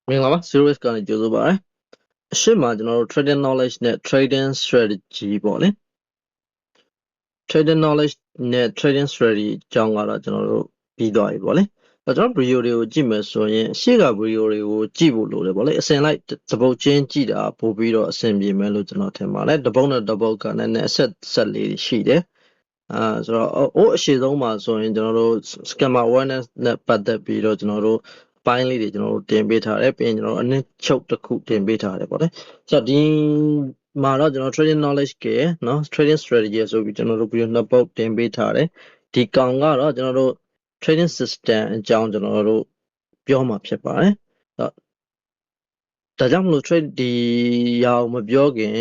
မင်္ဂလာပါ Zero-Risk ကနေကြိုဆိုပါရစေ။အရှိမကျွန်တော်တို့ trading knowledge နဲ့ trading strategy ပေါ့လေ trading knowledge နဲ့ trading strategy အကြောင်းကတော့ကျွန်တော်တို့ပြီးသွားပြီပေါ့လေ။ကျွန်တော် video တွေကိုကြည့်မယ်ဆိုရင်ရှေ့က video တွေကိုကြည့်ဖို့လိုတယ်ပေါ့လေ။အစဉ်လိုက်သပုတ်ချင်းကြည့်တာပို့ပြီးတော့အဆင်ပြေမယ်လို့ကျွန်တော်ထင်ပါတယ်။တစ်ပုတ်နဲ့တစ်ပုတ်ကလည်းအဆက်လေးရှိတယ်။ဆိုတော့အရှိဆုံးမှာဆိုရင်ကျွန်တော်တို့ scammer awareness နဲ့ပတ်သက်ပြီးတော့ကျွန်တော်တို့ပိုင်းလေးတွေကျွန်တော်တို့တင်ပေးထားတယ်ပြီးရင်ကျွန်တော်တို့အနည်းချုပ်တစ်ခုတင်ပေးထားတယ်ပေါ့လေဆိုတော့ဒီမှာတော့ကျွန်တော် trading knowledge ကเนาะ trading strategy ဆိုပြီးကျွန်တော်တို့ပြီးနှစ်ပုတ်တင်ပေးထားတယ်ဒီကောင်ကတော့ကျွန်တော်တို့ trading system အကြောင်းကျွန်တော်တို့ပြောမှာဖြစ်ပါတယ်ဒါကြောင့်မလို့ trade ဒီရအောင်မပြောခင်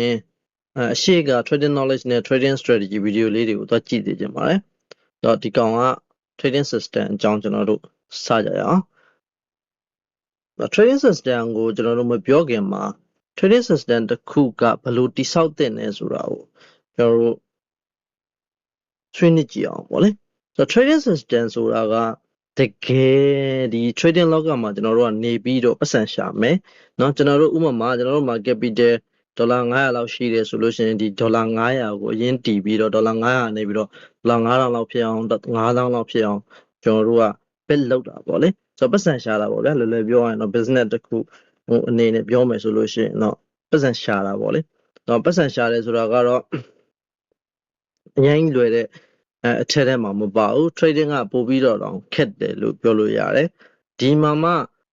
အရှိက trading knowledge နဲ့ trading strategy video လေးတွေကိုသွားကြည့်သေးကြပါတယ်တော့ဒီကောင်က trading system အကြောင်းကျွန်တော်တို့စကြရအောင်trading system ကိုကျွန်တော်တို့မပြောခင်မှာ trading system တစ်ခုကဘယ်လိုတိဆောက်တဲ့လဲဆိုတာကိုကျွန်တော်တို့ဆွေးနွေးကြည့်အောင်ပေါ့လေဆိုတော့ trading system ဆိုတာကတကယ်ဒီ trading လောကမှာကျွန်တော်တို့ကနေပြီးတော့ပတ်စံရှာမယ်เนาะကျွန်တော်တို့ဥပမာကျွန်တော်တို့မှာ capital ဒေါ်လာ900လောက်ရှိတယ်ဆိုလို့ရှိရင်ဒီဒေါ်လာ900ကိုအရင်တည်ပြီးတော့ဒေါ်လာ900နေပြီးတော့ဒေါ်လာ9000လောက်ဖြစ်အောင်9000လောက်ဖြစ်အောင်ကျွန်တော်တို့က bid လုပ်တာပေါ့လေဆိုတော့ပတ်စံရှာတာပေါ့ဗျာလွယ်လွယ်ပြောရရင်တော့ business တစ်ခုအနေနဲ့ပြောမယ်ဆိုလို့ရှိရင်တော့ပတ်စံရှာတာပေါ့လေတော့ပတ်စံရှာတယ်ဆိုတာကတော့အရင်လွယ်တဲ့အထက်ထဲမှာမပါဘူး trading ကပို့ပြီးတော့တော့ခက်တယ်လို့ပြောလို့ရတယ်ဒီမှာမှ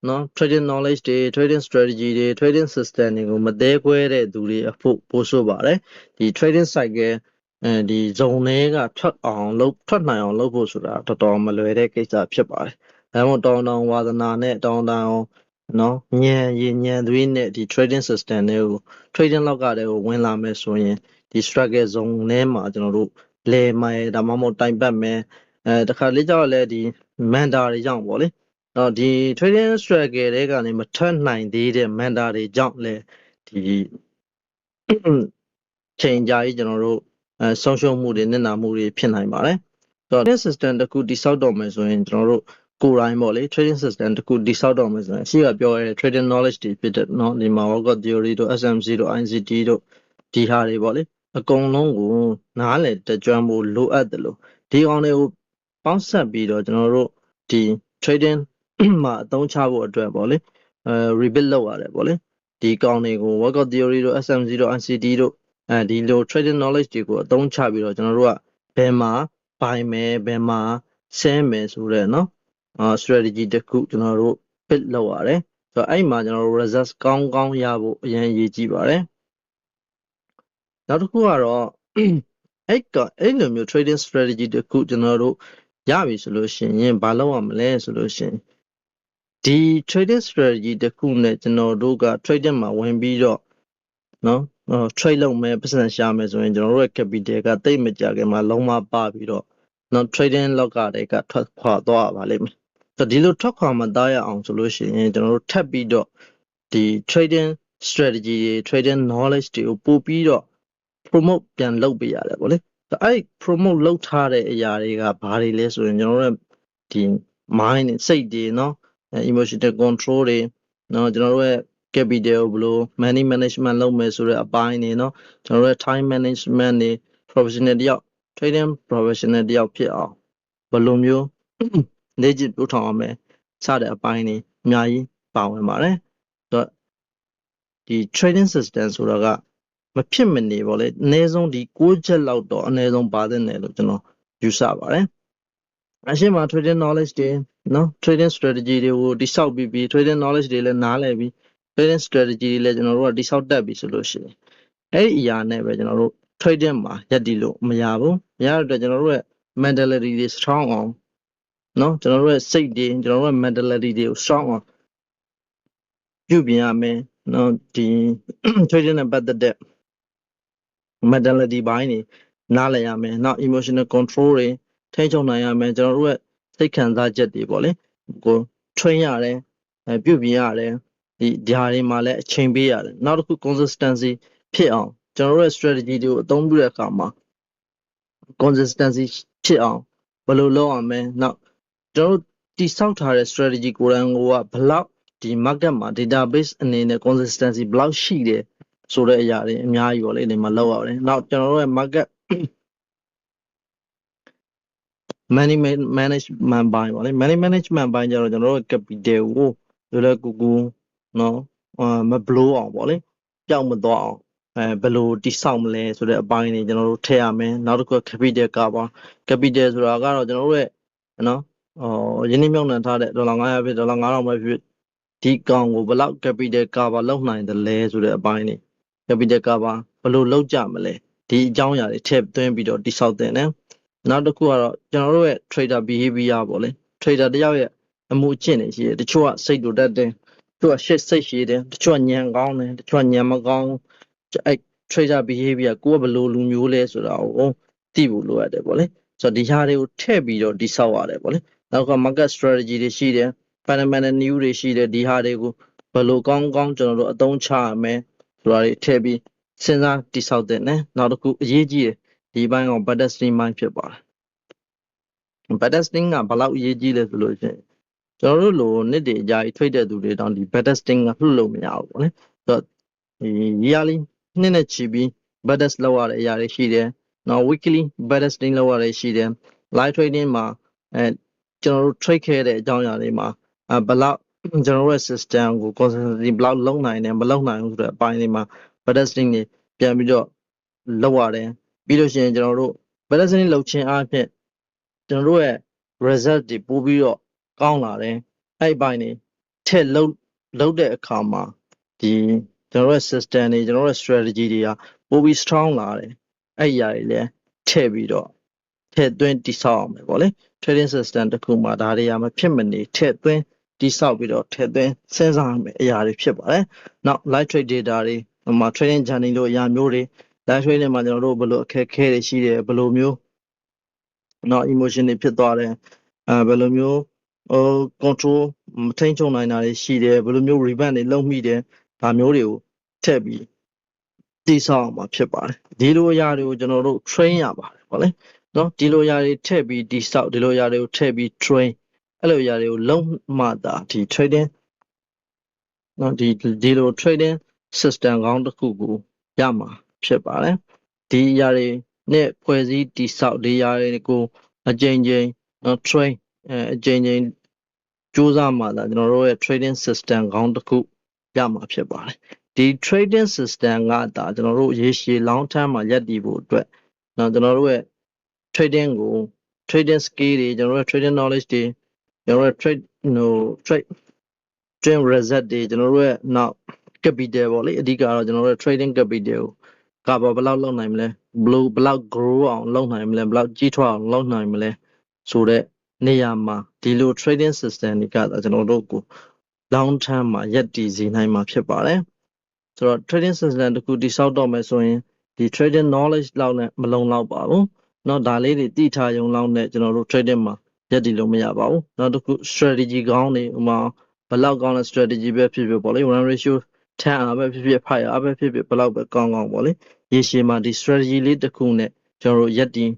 နော် trading knowledge တွေ trading strategy တွေ trading system တွေကိုမသေးခွဲတဲ့သူတွေအဖို့ပို့ဆိုပါတယ်ဒီ trading cycle ဒီဇုံတွေကထွက်နိုင်အောင်လုပ်ဖို့ဆိုတာတော်တော်မလွယ်တဲ့ကိစ္စဖြစ်ပါတယ်ဒါမှမဟုတ်တောင်ဝါသနာနဲ့တောင်နော်ညံသွေးနဲ့ဒီ trading system တွေကို trading လောက်ကတည်းကဝင်လာမယ်ဆိုရင်ဒီ struggle zone ထဲမှာကျွန်တော်တို့လဲမယ်ဒါမှမဟုတ်တိုင်ပတ်မယ်တခါလေးကြောက်လဲဒီ mentor တွေကြောင့်ပေါ့လေဒီ trading struggle တွေကနေမထွက်နိုင်သေးတဲ့ mentor တွေကြောင့်လဲဒီချိန်ကြာကြီးကျွန်တော်တို့ဆုံးရှုံးမှုတွေနစ်နာမှုတွေဖြစ်နိုင်ပါတယ်ဆိုတော့ trading system တစ်ခုတိဆောက်တော့မယ်ဆိုရင်ကျွန်တော်တို့ကိုယ်တိုင်းပေါ့လေ trading system တစ်ခုတိဆောက်တော့မယ်ဆိုရင်အရှိကပြောရတဲ့ trading knowledge တွေဖြစ်တဲ့เนาะဒီမှာ workout theory တို့ SMC တို့ ICT တို့ဒီဟာတွေပေါ့လေအကုန်လုံးကိုနားလည်တကြွဖို့လိုအပ်တယ်လို့ဒီအောင်တွေကိုပေါင်းဆက်ပြီးတော့ကျွန်တော်တို့ဒီ trading မှာအသုံးချဖို့အတွက်ပေါ့လေrebuild လုပ်ရတယ်ပေါ့လေဒီကောင်တွေကို workout theory တို့ SMC တို့ ICT တို့ဒီလို trading knowledge တွေကိုအသုံးချပြီးတော့ကျွန်တော်တို့ကဘယ်မှာbuyမယ်ဘယ်မှာ sell မယ်ဆိုတဲ့เนาะstrategy တစ်ခုကျွန်တော်တို့ build လုပ်ရတယ်ဆိုတော့အဲ့မှာကျွန်တော်တို့ results ကောင်းရဖို့အရင်အရေးကြီးပါတယ်နောက်တစ်ခုကတော့အဲ့လိုမျိုး trading strategy တစ်ခုကျွန်တော်တို့ရပြီဆိုလို့ရှိရင်ဘာလုပ်ရမလဲဆိုလို့ရှိရင်ဒီ trading strategy တစ်ခုနဲ့ကျွန်တော်တို့က trading မှာဝင်ပြီးတော့နော်trade လုပ်မယ်ပတ်စံရှာမယ်ဆိုရင်ကျွန်တော်တို့ရဲ့ capital ကတိတ်မကြခင်မှာလုံးဝပါပြီးတော့နော် trading လောကတွေကထွက်ခွာသွားပါလိမ့်မယ်ဆိုဒီလိုထွက်ခွာမသားရအောင်ဆိုလို့ရှိရင်ကျွန်တော်တို့ထပ်ပြီးတော့ဒီ trading strategy တွေ trading knowledge တွေကိုပို့ပြီးတော့ promote ပြန်လုပ်ပေးရတယ်ပေါ့လေအဲ့ promote လုပ်ထားတဲ့အရာတွေကဘာတွေလဲဆိုရင်ကျွန်တော်တို့ဒီ mind စိတ်တွေเนาะ emotional control တွေเนาะကျွန်တော်တို့ရဲ့ capital ဘယ်လို money management လုပ်မယ်ဆိုတဲ့အပိုင်းတွေเนาะကျွန်တော်တို့ရဲ့ time management တွေ professional တယောက် trading professional တယောက်ဖြစ်အောင်ဘယ်လိုမျိုးလေ့ကျင့်ပို့ထောင်ရမလဲစတဲ့အပိုင်းတွေအများကြီးပါဝင်ပါတယ်ဆိုတော့ဒီ trading system ဆိုတာကမဖြစ်မနေပေါ့လေအနည်းဆုံးဒီ6ချက်လောက်တော့အနည်းဆုံးပါတဲ့နယ်လို့ကျွန်တော်ယူဆပါတယ်အရှင်းမှာ trading knowledge တွေเนาะ trading strategy တွေကိုတိဆောက်ပြီး trading knowledge တွေလည်းနားလည်ပြီး trading strategy တွေလည်းကျွန်တော်တို့ကတိဆောက်တတ်ပြီဆိုလို့ရှိရင်အဲ့ဒီအရာနဲ့ပဲကျွန်တော်တို့ trading မှာရပ်တည်လို့မရဘူးမရတဲ့အတွက်ကျွန်တော်တို့ရဲ့ mentality တွေ strong အောင်เนาะကျွန်တော်တို့ရဲ့စိတ်တွေကျွန်တော်တို့ရဲ့ mentality တွေကို strong အောင်ပြုပြင်ရမယ်เนาะဒီ trading နဲ့ပတ်သက်တဲ့ mentality ဘိုင်းတွေနားလည်ရမယ်နောက် emotional control တွေထိန်းချုပ်နိုင်ရမယ်ကျွန်တော်တို့ရဲ့စိတ်ခံစားချက်တွေပေါ့လေကို train ရတယ်ပြုပြင်ရတယ်ဒီဟာတွေမှာလည်းအချိန်ပေးရတယ်နောက်တစ်ခု consistency ဖြစ်အောင်ကျွန်တော်တို့ရဲ့ strategy တွေကိုအသုံးပြုတဲ့အခါမှာ consistency ဖြစ်အောင်ဘယ်လိုလုပ်ရမလဲနောက်ကျွန်တော်တို့တိဆောက်ထားတဲ့ strategy ကိုယ်တိုင်ကဘယ်လောက် ဒီ market မှာ database အနေနဲ့ consistency ဘယ်လောက်ရှိတယ်ဆိုတဲ့အရာတွေအများကြီးပေါ့လေဒီမှာလောက်ရတယ်နောက်ကျွန်တော်တို့ရဲ့ market money management ဘိုင်းပေါ့လေ money management ဘိုင်းကျတော့ကျွန်တော်တို့ capital ကိုလွယ်လွယ်ကူကူနော်မဘလို့အောင်ပေါ့လေပျောက်မသွားအောင်ဘယ်လိုတိဆောက်မလဲဆိုတဲ့အပိုင်းတွေကျွန်တော်တို့ထည့်ရမယ်နောက်တစ်ခု capital ကပါ capital ဆိုတာကတော့ကျွန်တော်တို့ရဲ့နော်ရင်းနှီးမြှုပ်နှံထားတဲ့ဒေါ်လာ900ဖြစ်ဒေါ်လာ9000ပဲဖြစ်ဒီကောင်ကိုဘယ်လောက် capital ကပါလောက်နိုင်တယ်လဲဆိုတဲ့အပိုင်းတွေ capital ကပါဘယ်လိုလောက်ကြမလဲဒီအကြောင်းအရာတွေထည့်သွင်းပြီးတော့တိဆောက်တဲ့နော်နောက်တစ်ခုကတော့ကျွန်တော်တို့ရဲ့ trader behavior ပေါ့လေ trader တယောက်ရဲ့အမှုအကျင့်တွေရှိတယ်တချို့ကစိတ်တူတတ်တယ်တချို့ကစိတ်ရှည်တယ်တချို့ကညံကောင်းတယ်တချို့ကညံမကောင်းအဲ့ trader behavior ကိုကဘယ်လိုလူမျိုးလဲဆိုတာကိုသိဖို့လိုရတယ်ပေါ့လေဆိုတော့ဒီဟာတွေကိုထည့်ပြီးတော့တိဆောက်ရတယ်ပေါ့လေနောက်က market strategy တွေရှိတယ် fundamental new တွေရှိတယ်ဒီဟာတွေကိုဘယ်လိုကောင်းကောင်းကျွန်တော်တို့အသုံးချရမယ်ဆိုတာတွေထည့်ပြီးစဉ်းစားတိဆောက်တဲ့နော်နောက်တစ်ခုအရေးကြီးတယ်ဒီဘိုင်းက better stream ဘိုင်းဖြစ်ပါတယ် better stream ကဘယ်လောက်အရေးကြီးလဲဆိုလို့ရှိရင်ကျွန်တော်တို့လိုနှစ်တွေအကြာကြီး trade တဲ့သူတွေတောင်ဒီ better stream ကလှုပ်လို့မရဘူးပေါ့လေဆိုတော့ဒီ yearly နှစ်နဲ့ချီပြီး better လောက်ရတဲ့အရာတွေရှိတယ်နောက် weekly better stream လောက်ရတဲ့ရှိတယ် live trading မှာကျွန်တော်တို့ trade ခဲ့တဲ့အကြောင်းအရာတွေမှာဘယ်လောက်ကျွန်တော်တို့ရဲ့ system ကို consistency ဘယ်လောက်လုံးနိုင်တယ်မလုံးနိုင်ဘူးဆိုတဲ့အပိုင်းတွေမှာ better stream တွေပြန်ပြီးတော့လောက်ရတယ်ပြီးလို့ရှိရင်ကျွန်တော်တို့ better stream လောက်ခြင်းအပြင်ကျွန်တော်တို့ရဲ့ result တွေပို့ပြီးတော့ကောင်းလာတယ်အဲ့ဘိုင်းတွေထက်လုံးတဲ့အခါမှာဒီကျွန်တော်တို့ရဲ့ system တွေကျွန်တော်တို့ရဲ့ strategy တွေကပိုပြီး strong လာတယ်အဲ့အရာတွေလည်းထည့်ပြီးတော့ထည့်သွင်းတိဆောက်အောင်ပဲပေါ့လေ trading system တစ်ခုမှာဒါတွေကမဖြစ်မနေထည့်သွင်းတိဆောက်ပြီးတော့ထည့်သွင်းစဉ်းစားရမယ့်အရာတွေဖြစ်ပါတယ်နောက် live trade data တွေမှာ trading journey လို့အရာမျိုးတွေ live trading မှာကျွန်တော်တို့ဘယ်လိုအခက်အခဲတွေရှိတယ်ဘယ်လိုမျိုးနော် emotion တွေဖြစ်သွားတယ်ဘယ်လိုမျိုးcontrol မထိန်ချုံနိုင်တာတွေရှိတယ်ဘယ်လိုမျိုး revamp တွေလုပ်မိတယ်ဒါမျိုးတွေကိုထည့်ပြီးတိဆောက်အောင်မှာဖြစ်ပါတယ်ဒီလိုအရာတွေကိုကျွန်တော်တို့ train ရပါတယ်ပေါ့လေနော်ဒီလိုအရာတွေထည့်ပြီးတိဆောက်ဒီလိုအရာတွေကိုထည့်ပြီး train အဲ့လိုအရာတွေကိုလုံးမှသာဒီ trading နော်ဒီလို trading system ကောင်းတစ်ခုကိုရမှာဖြစ်ပါတယ်ဒီအရာတွေနဲ့ဖွဲ့စည်းတိဆောက်ဒီအရာတွေကိုအကြိမ်ကြိမ်နော် train အကြိမ်ကြိမ်စူးစမ်းမှသာကျွန်တော်တို့ရဲ့ trading system ကောင်းတစ်ခုရမှာဖြစ်ပါတယ်ဒီ trading system ကဒါကျွန်တော်တို့ရေရှည် long term မှာရပ်တည်ဖို့အတွက်နော်ကျွန်တော်တို့ရဲ့ trading ကို trading skill တွေကျွန်တော်တို့ရဲ့ trading knowledge တွေကျွန်တော်တို့ရဲ့ trade result တွေကျွန်တော်တို့ရဲ့နောက် capital ပေါ့လေအဓိကတော့ကျွန်တော်တို့ရဲ့ trading capital ကိုဘယ်လောက်လောက်နိုင်မလဲဘယ်လောက် grow အောင်လုပ်နိုင်မလဲဘယ်လောက်ကြီးထွားအောင်လုပ်နိုင်မလဲဆိုတော့နေရာမှာဒီလို trading system တွေကကျွန်တော်တို့ကို long term မှာရပ်တည်စေနိုင်မှာဖြစ်ပါတယ်ဆိုတော့ trading system တခုတိဆောက်တော့မယ်ဆိုရင်ဒီ trading knowledge လောက်နဲ့မလုံလောက်ပါဘူးเนาะဒါလေးတွေသိထားရုံလောက်နဲ့ကျွန်တော်တို့ trading မှာရပ်တည်လို့မရပါဘူးနောက်တစ်ခု strategy ကောင်းနေဥမာဘယ်လောက်ကောင်းလဲ strategy ပဲဖြစ်ဖြစ်ပေါ့လေ one ratio 10 အားပဲဖြစ်ဖြစ်5အားပဲဖြစ်ဖြစ်ဘယ်လောက်ပဲကောင်းကောင်းပေါ့လေရေရှည်မှာဒီ strategy လေးတစ်ခုနဲ့ကျွန်တော်တို့ရပ်တည်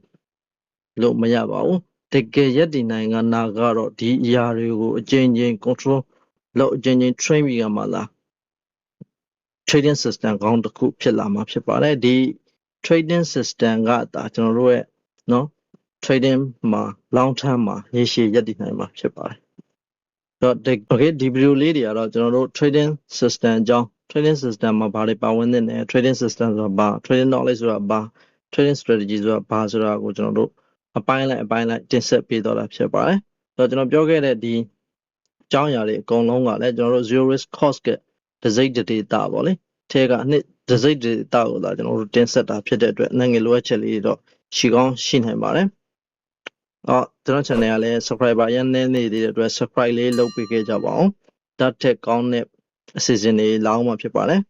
လို့မရပါဘူးတကယ်ရပ်တည်နိုင်ကနာကတော့ဒီအရာတွေကိုအကျဉ်းချင်း control လောက်အကျဉ်းချင်း train ပြီးရမှာလား trading system ကောင်းတစ်ခုဖြစ်လာမှာဖြစ်ပါတယ်ဒီ trading system ကဒါကျွန်တော်တို့ရဲ့เนาะ trading မှာ long term မှာရေရှည်ရပ်တည်နိုင်မှာဖြစ်ပါတယ်တော့ okay ဒီ video လေးတွေကတော့ကျွန်တော်တို့ trading system အကြောင်း trading system မှာဘာတွေပါဝင်နေလဲ trading system ဆိုတာဘာ trading knowledge ဆိုတာဘာ trading strategy ဆိုတာဘာဆိုတာကိုကျွန်တော်တို့အပိုင်းလိုက်တင်ဆက်ပေးတော့တာဖြစ်ပါတယ်တော့ကျွန်တော်ပြောခဲ့တဲ့ဒီအကြောင်းအရာတွေအကုန်လုံးကလည်းကျွန်တော်တို့ zero risk cost ကတစိမ့်တတာပေါ့လေထဲကနှစ်တစိမ့်တတာကိုသာကျွန်တော်တို့တင်ဆက်တာဖြစ်တဲ့အတွက်နိုင်ငံလိုအပ်ချက်လေးတွေတော့ရှိကောင်းရှိနိုင်ပါတယ်ကျွန်တော် channel ကလည်း subscriber ရန်နေနေတဲ့အတွက် subscribe လေးလုပ်ပေးခဲ့ကြပါအောင်ဒါထက်ကောင်းတဲ့အစီအစဉ်တွေလာအောင်မှာဖြစ်ပါတယ်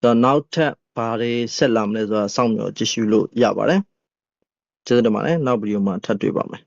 တော့နောက်ထပ်ဘာတွေဆက်လာမလဲဆိုတာစောင့်မျှော်ကြည့်ရှုလို့ရပါတယ်ကျေးဇူးတင်ပါတယ်နောက်ဗီဒီယိုမှာထပ်တွေ့ပါမယ်